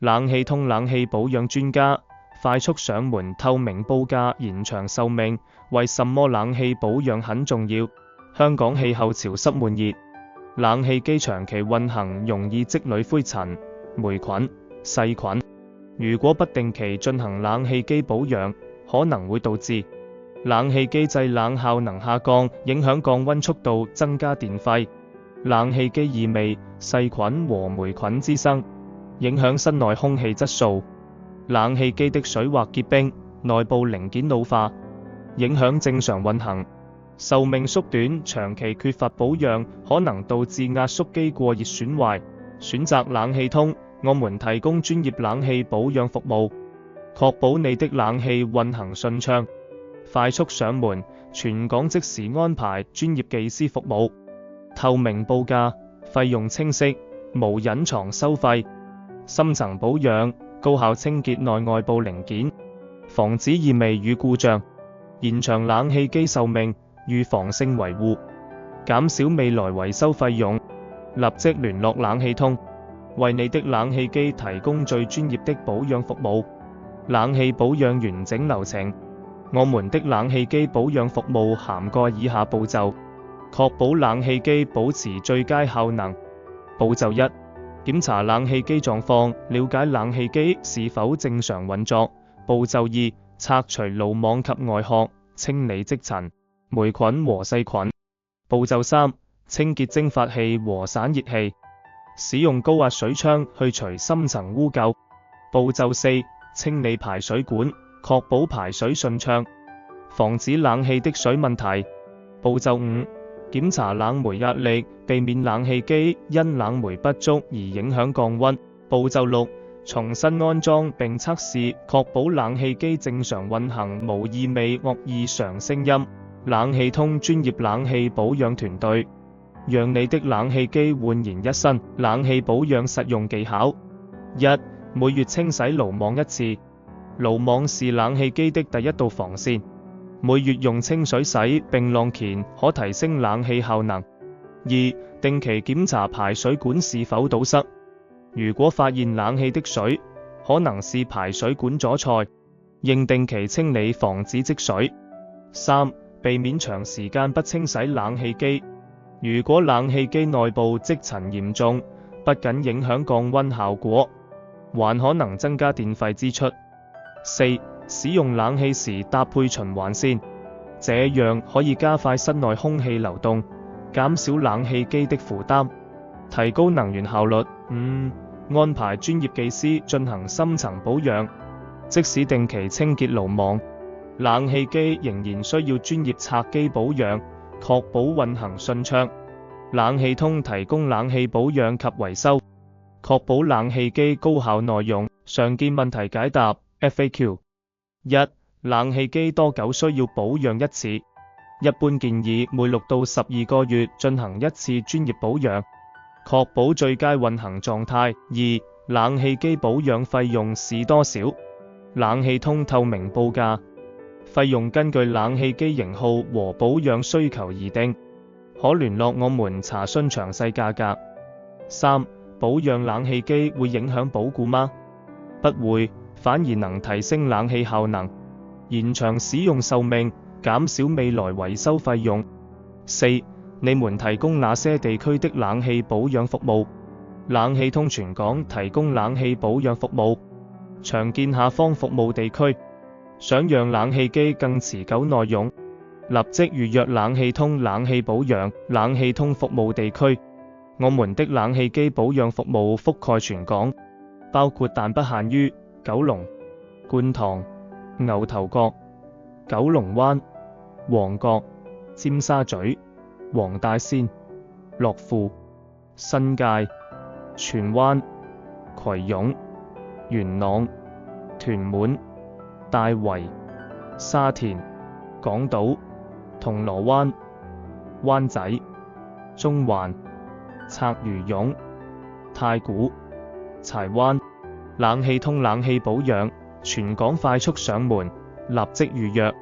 冷氣通冷氣保養專家，快速上門透明報價延長壽命，為什麼冷氣保養很重要？香港氣候潮濕悶熱，冷氣機長期運行容易積累灰塵、霉菌、細菌。如果不定期進行冷氣機保養，可能會導致冷氣機製冷效能下降，影響降溫速度，增加電費；冷氣機異味、細菌和霉菌滋生，影響室內空氣質素；冷氣機的水或結冰，內部零件老化，影響正常運行；壽命縮短，長期缺乏保養，可能導致壓縮機過熱損壞。選擇冷氣通，我們提供專業冷氣保養服務，確保你的冷氣運行順暢。快速上門，全港即時安排專業技師服務，透明報價，費用清晰，無隱藏收費。深層保養，高效清潔內外部零件，防止異味與故障，延長冷氣機壽命，預防性維護，減少未來維修費用。立即聯絡冷氣通，為你的冷氣機提供最專業的保養服務。冷氣保養完整流程，我們的冷氣機保養服務涵蓋以下步驟，確保冷氣機保持最佳效能。步驟一：檢查冷氣機狀況，了解冷氣機是否正常運作。步驟二：拆除爐網及外殼，清理積塵、霉菌和細菌。步驟三：清潔蒸發器和散熱器，使用高壓水槍去除深層污垢。步驟四：清理排水管，確保排水順暢，防止冷氣的水問題。步驟五：檢查冷媒壓力，避免冷氣機因冷媒不足而影響降溫。步驟六：重新安裝並測試，確保冷氣機正常運行，無異味或異常聲音。冷氣通專業冷氣保養團隊，讓你的冷氣機煥然一新。冷氣保養實用技巧：一、每月清洗爐網一次。爐網是冷氣機的第一道防線，每月用清水洗並晾乾可提升冷氣效能。二、定期檢查排水管是否堵塞，如果發現冷氣的水可能是排水管阻塞，應定期清理防止積水。三、避免長時間不清洗冷氣機，如果冷氣機內部積塵嚴重，不僅影響降溫效果，還可能增加電費支出。四、使用冷氣時搭配循環扇，這樣可以加快室內空氣流動，減少冷氣機的負擔，提高能源效率。五、安排專業技師進行深層保養，即使定期清潔爐網，冷氣機仍然需要專業拆機保養，確保運行順暢。冷氣通提供冷氣保養及維修，確保冷氣機高效耐用。常見問題解答 FAQ。 一、冷氣機多久需要保養一次？一般建議每6到12個月進行一次專業保養，確保最佳運行狀態。二、冷氣機保養費用是多少？冷氣通透明報價，費用根據冷氣機型號和保養需求而定，可聯絡我們查詢詳細價格。三、保養冷氣機會影響保固嗎？不會，反而能提升冷氣效能，延長使用壽命，減少未來維修費用。四、你們提供哪些地區的冷氣保養服務？冷氣通全港提供冷氣保養服務，常見下方服務地區。想讓冷氣機更持久耐用，立即預約冷氣通冷氣保養。冷氣通服務地區，我們的冷氣機保養服務覆蓋全港，包括但不限於九龍、觀塘、牛頭角、九龍灣、旺角、尖沙咀、黃大仙、樂富、新界、荃灣、葵涌、元朗、屯門、大圍、沙田、港島、銅鑼灣、灣仔、中環、鰂魚涌、太古、柴灣。冷氣通冷氣保養，全港快速上門，立即預約。